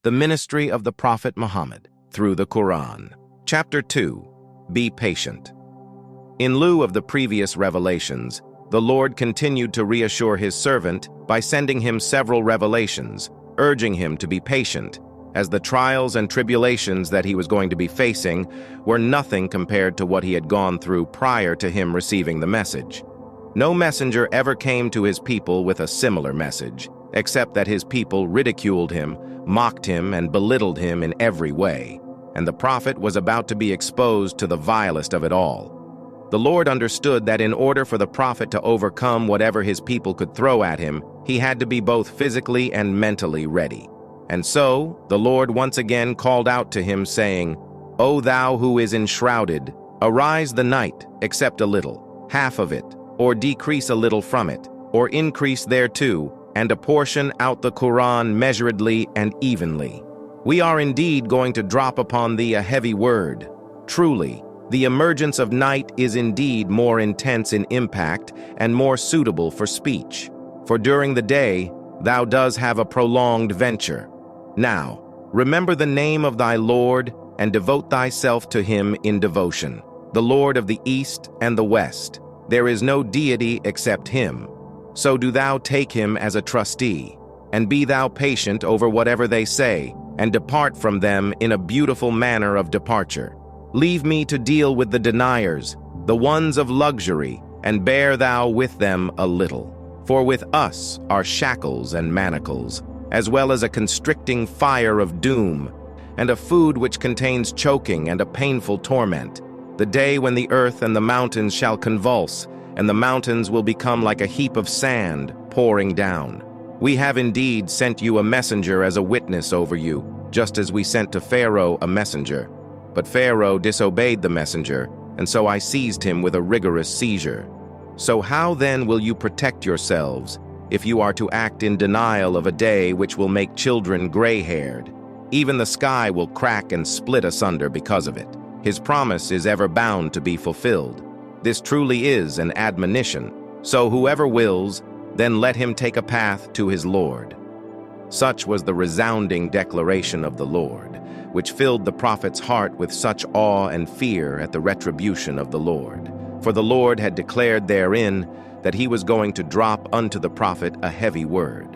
The Ministry of the Prophet Muhammad through the Quran. Chapter 2. Be patient. In lieu of the previous revelations, the Lord continued to reassure his servant by sending him several revelations, urging him to be patient, as the trials and tribulations that he was going to be facing were nothing compared to what he had gone through prior to him receiving the message. No messenger ever came to his people with a similar message, except that his people ridiculed him, mocked him, and belittled him in every way, and the prophet was about to be exposed to the vilest of it all. The Lord understood that in order for the prophet to overcome whatever his people could throw at him, he had to be both physically and mentally ready. And so, the Lord once again called out to him, saying, "O thou who is enshrouded, arise the night, except a little, half of it, or decrease a little from it, or increase thereto, and apportion out the Quran measuredly and evenly. We are indeed going to drop upon thee a heavy word. Truly, the emergence of night is indeed more intense in impact and more suitable for speech. For during the day, thou does have a prolonged venture. Now, remember the name of thy Lord and devote thyself to him in devotion, the Lord of the East and the West. There is no deity except him. So do thou take him as a trustee, and be thou patient over whatever they say, and depart from them in a beautiful manner of departure. Leave me to deal with the deniers, the ones of luxury, and bear thou with them a little. For with us are shackles and manacles, as well as a constricting fire of doom, and a food which contains choking and a painful torment, the day when the earth and the mountains shall convulse, and the mountains will become like a heap of sand pouring down. We have indeed sent you a messenger as a witness over you, just as we sent to Pharaoh a messenger. But Pharaoh disobeyed the messenger, and so I seized him with a rigorous seizure. So how then will you protect yourselves if you are to act in denial of a day which will make children gray-haired? Even the sky will crack and split asunder because of it. His promise is ever bound to be fulfilled. This truly is an admonition. So whoever wills, then let him take a path to his Lord." Such was the resounding declaration of the Lord, which filled the prophet's heart with such awe and fear at the retribution of the Lord. For the Lord had declared therein that he was going to drop unto the prophet a heavy word.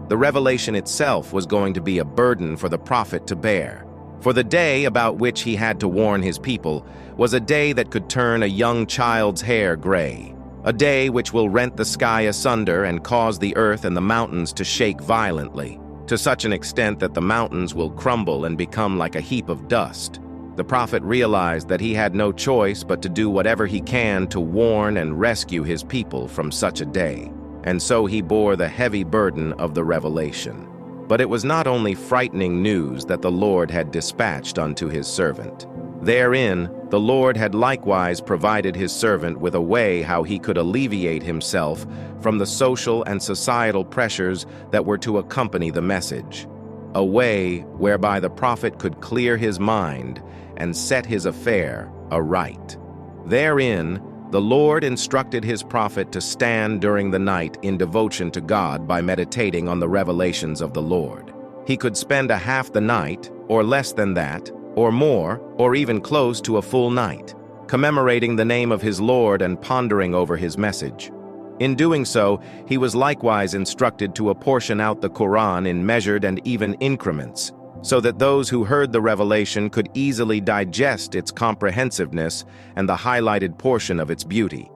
The revelation itself was going to be a burden for the prophet to bear. For the day about which he had to warn his people was a day that could turn a young child's hair gray, a day which will rent the sky asunder and cause the earth and the mountains to shake violently, to such an extent that the mountains will crumble and become like a heap of dust. The prophet realized that he had no choice but to do whatever he can to warn and rescue his people from such a day, and so he bore the heavy burden of the revelation. But it was not only frightening news that the Lord had dispatched unto his servant. Therein, the Lord had likewise provided his servant with a way how he could alleviate himself from the social and societal pressures that were to accompany the message. A way whereby the prophet could clear his mind and set his affair aright. Therein, the Lord instructed his prophet to stand during the night in devotion to God by meditating on the revelations of the Lord. He could spend a half the night, or less than that, or more, or even close to a full night, commemorating the name of his Lord and pondering over his message. In doing so, he was likewise instructed to apportion out the Quran in measured and even increments, so that those who heard the revelation could easily digest its comprehensiveness and the highlighted portion of its beauty.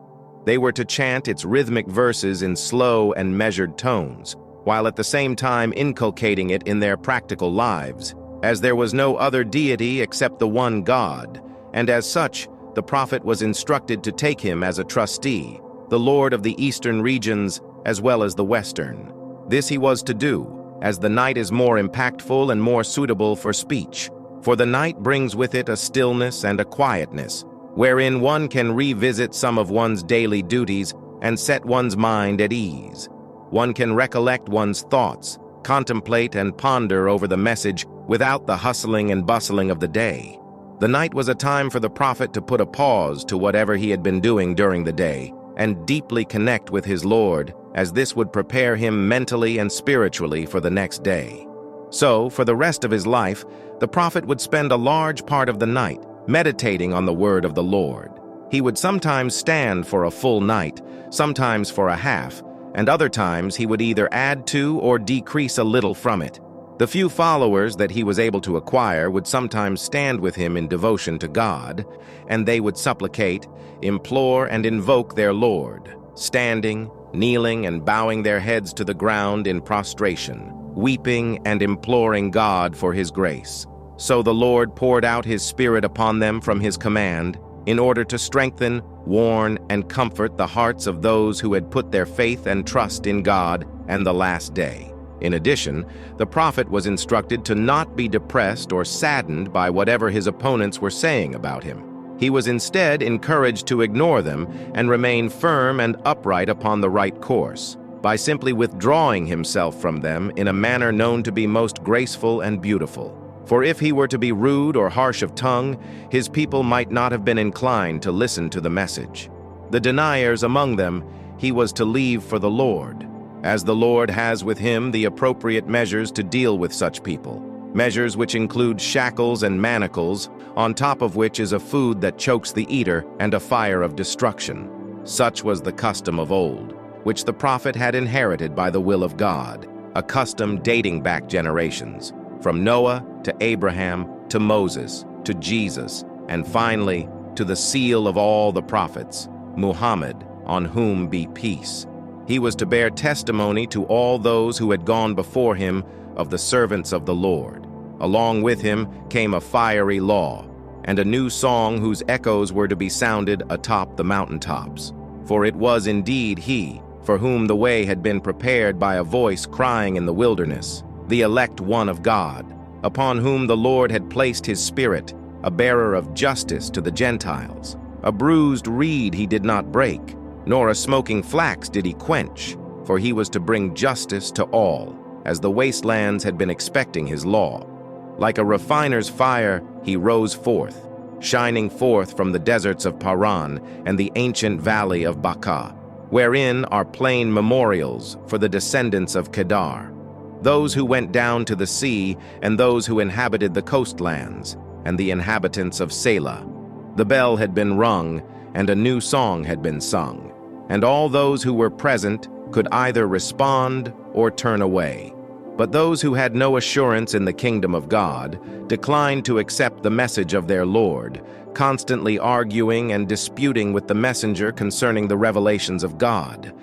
They were to chant its rhythmic verses in slow and measured tones, while at the same time inculcating it in their practical lives, as there was no other deity except the one God, and as such, the prophet was instructed to take him as a trustee, the Lord of the eastern regions as well as the western. This he was to do, as the night is more impactful and more suitable for speech, for the night brings with it a stillness and a quietness, wherein one can revisit some of one's daily duties and set one's mind at ease. One can recollect one's thoughts, contemplate and ponder over the message without the hustling and bustling of the day. The night was a time for the prophet to put a pause to whatever he had been doing during the day and deeply connect with his Lord, as this would prepare him mentally and spiritually for the next day. So, for the rest of his life, the prophet would spend a large part of the night meditating on the word of the Lord. He would sometimes stand for a full night, sometimes for a half, and other times he would either add to or decrease a little from it. The few followers that he was able to acquire would sometimes stand with him in devotion to God, and they would supplicate, implore, and invoke their Lord, standing, kneeling, and bowing their heads to the ground in prostration, weeping and imploring God for his grace. So the Lord poured out his Spirit upon them from his command, in order to strengthen, warn, and comfort the hearts of those who had put their faith and trust in God and the last day. In addition, the prophet was instructed to not be depressed or saddened by whatever his opponents were saying about him. He was instead encouraged to ignore them and remain firm and upright upon the right course, by simply withdrawing himself from them in a manner known to be most graceful and beautiful. For if he were to be rude or harsh of tongue, his people might not have been inclined to listen to the message. The deniers among them he was to leave for the Lord, as the Lord has with him the appropriate measures to deal with such people, measures which include shackles and manacles, on top of which is a food that chokes the eater and a fire of destruction. Such was the custom of old, which the prophet had inherited by the will of God, a custom dating back generations, from Noah to Abraham to Moses to Jesus, and finally to the seal of all the prophets, Muhammad, on whom be peace. He was to bear testimony to all those who had gone before him of the servants of the Lord. Along with him came a fiery law, and a new song whose echoes were to be sounded atop the mountaintops. For it was indeed he, for whom the way had been prepared by a voice crying in the wilderness, the elect one of God, upon whom the Lord had placed his Spirit, a bearer of justice to the Gentiles. A bruised reed he did not break, nor a smoking flax did he quench, for he was to bring justice to all, as the wastelands had been expecting his law. Like a refiner's fire, he rose forth, shining forth from the deserts of Paran and the ancient valley of Baca, wherein are plain memorials for the descendants of Kedar, those who went down to the sea and those who inhabited the coastlands, and the inhabitants of Selah. The bell had been rung, and a new song had been sung, and all those who were present could either respond or turn away. But those who had no assurance in the kingdom of God declined to accept the message of their Lord, constantly arguing and disputing with the messenger concerning the revelations of God.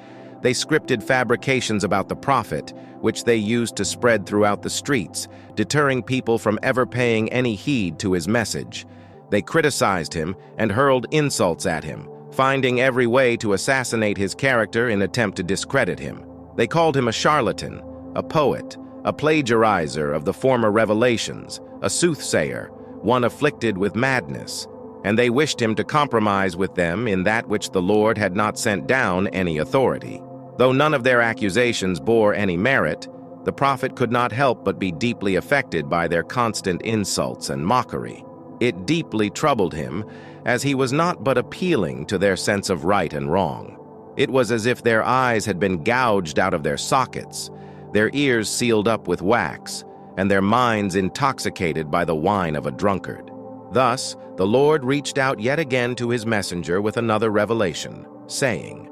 They scripted fabrications about the prophet, which they used to spread throughout the streets, deterring people from ever paying any heed to his message. They criticized him and hurled insults at him, finding every way to assassinate his character in attempt to discredit him. They called him a charlatan, a poet, a plagiarizer of the former revelations, a soothsayer, one afflicted with madness, and they wished him to compromise with them in that which the Lord had not sent down any authority. Though none of their accusations bore any merit, the prophet could not help but be deeply affected by their constant insults and mockery. It deeply troubled him, as he was not but appealing to their sense of right and wrong. It was as if their eyes had been gouged out of their sockets, their ears sealed up with wax, and their minds intoxicated by the wine of a drunkard. Thus, the Lord reached out yet again to his messenger with another revelation, saying,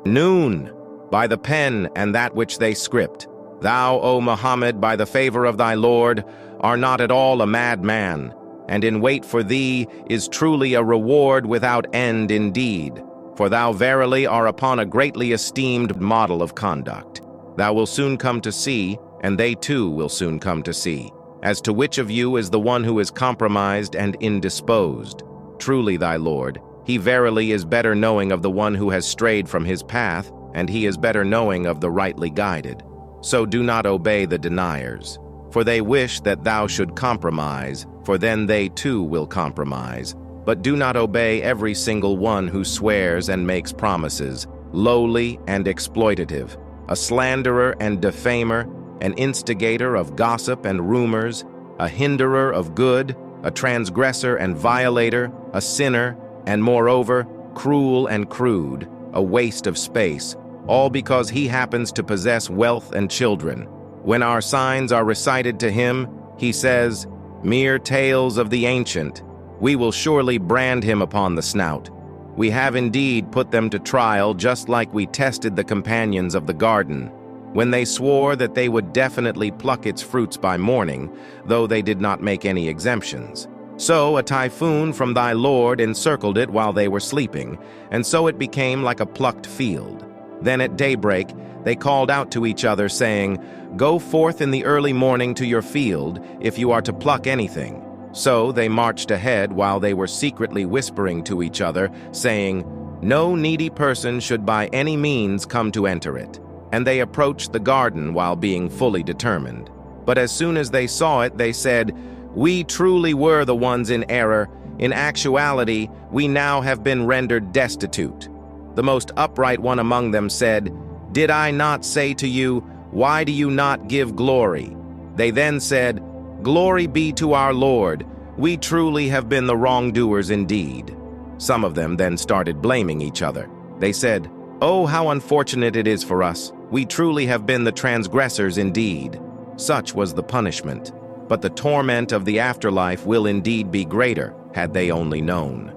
"Noon, by the pen and that which they script, thou, O Muhammad, by the favor of thy Lord, are not at all a mad man, and in wait for thee is truly a reward without end indeed, for thou verily are upon a greatly esteemed model of conduct. Thou wilt soon come to see, and they too will soon come to see, as to which of you is the one who is compromised and indisposed. Truly thy Lord, he verily is better knowing of the one who has strayed from his path, and he is better knowing of the rightly guided. So do not obey the deniers, for they wish that thou should compromise, for then they too will compromise. But do not obey every single one who swears and makes promises, lowly and exploitative, a slanderer and defamer, an instigator of gossip and rumors, a hinderer of good, a transgressor and violator, a sinner, and moreover, cruel and crude, a waste of space, all because he happens to possess wealth and children. When our signs are recited to him, he says, "Mere tales of the ancient. We will surely brand him upon the snout. We have indeed put them to trial, just like we tested the companions of the garden, when they swore that they would definitely pluck its fruits by morning, though they did not make any exemptions. So a typhoon from thy Lord encircled it while they were sleeping, and so it became like a plucked field. Then at daybreak they called out to each other, saying, 'Go forth in the early morning to your field, if you are to pluck anything.' So they marched ahead while they were secretly whispering to each other, saying, 'No needy person should by any means come to enter it.' And they approached the garden while being fully determined. But as soon as they saw it, they said, 'We truly were the ones in error. In actuality, we now have been rendered destitute.' The most upright one among them said, 'Did I not say to you, why do you not give glory?' They then said, 'Glory be to our Lord. We truly have been the wrongdoers indeed.' Some of them then started blaming each other. They said, 'Oh, how unfortunate it is for us. We truly have been the transgressors indeed.' Such was the punishment. But the torment of the afterlife will indeed be greater, had they only known."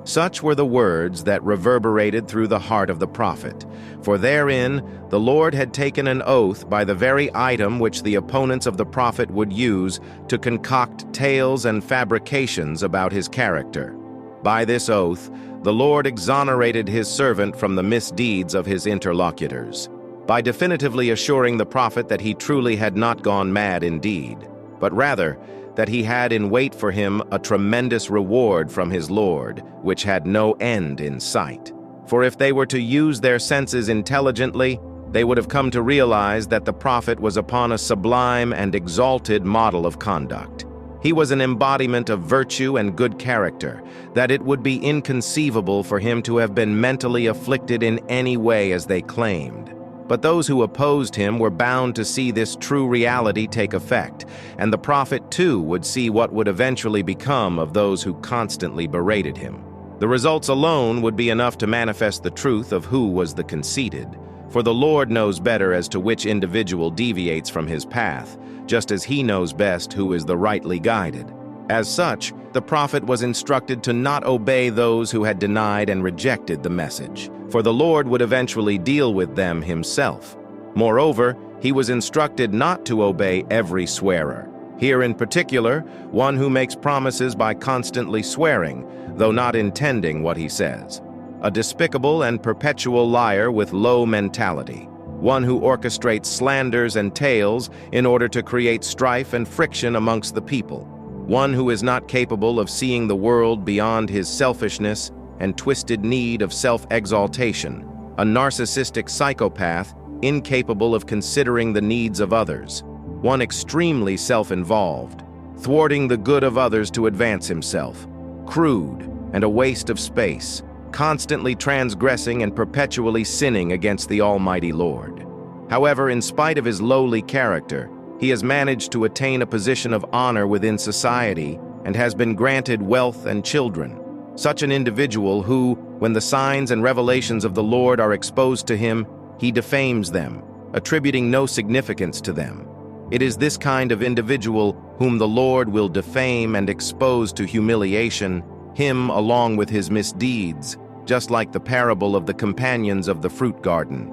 Such were the words that reverberated through the heart of the prophet, for therein the Lord had taken an oath by the very item which the opponents of the prophet would use to concoct tales and fabrications about his character. By this oath, the Lord exonerated his servant from the misdeeds of his interlocutors, by definitively assuring the prophet that he truly had not gone mad indeed, but rather that he had in wait for him a tremendous reward from his Lord, which had no end in sight. For if they were to use their senses intelligently, they would have come to realize that the prophet was upon a sublime and exalted model of conduct. He was an embodiment of virtue and good character, that it would be inconceivable for him to have been mentally afflicted in any way as they claimed. But those who opposed him were bound to see this true reality take effect, and the prophet too would see what would eventually become of those who constantly berated him. The results alone would be enough to manifest the truth of who was the conceited, for the Lord knows better as to which individual deviates from his path, just as he knows best who is the rightly guided. As such, the prophet was instructed to not obey those who had denied and rejected the message, for the Lord would eventually deal with them himself. Moreover, he was instructed not to obey every swearer. Here in particular, one who makes promises by constantly swearing, though not intending what he says. A despicable and perpetual liar with low mentality. One who orchestrates slanders and tales in order to create strife and friction amongst the people. One who is not capable of seeing the world beyond his selfishness and twisted need of self-exaltation. A narcissistic psychopath incapable of considering the needs of others. One extremely self-involved, thwarting the good of others to advance himself. Crude and a waste of space, constantly transgressing and perpetually sinning against the Almighty Lord. However, in spite of his lowly character, he has managed to attain a position of honor within society and has been granted wealth and children. Such an individual who, when the signs and revelations of the Lord are exposed to him, he defames them, attributing no significance to them. It is this kind of individual whom the Lord will defame and expose to humiliation, him along with his misdeeds, just like the parable of the companions of the fruit garden,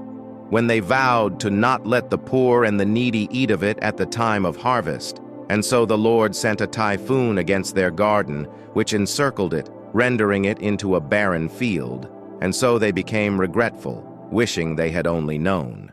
when they vowed to not let the poor and the needy eat of it at the time of harvest. And so the Lord sent a typhoon against their garden, which encircled it, rendering it into a barren field. And so they became regretful, wishing they had only known.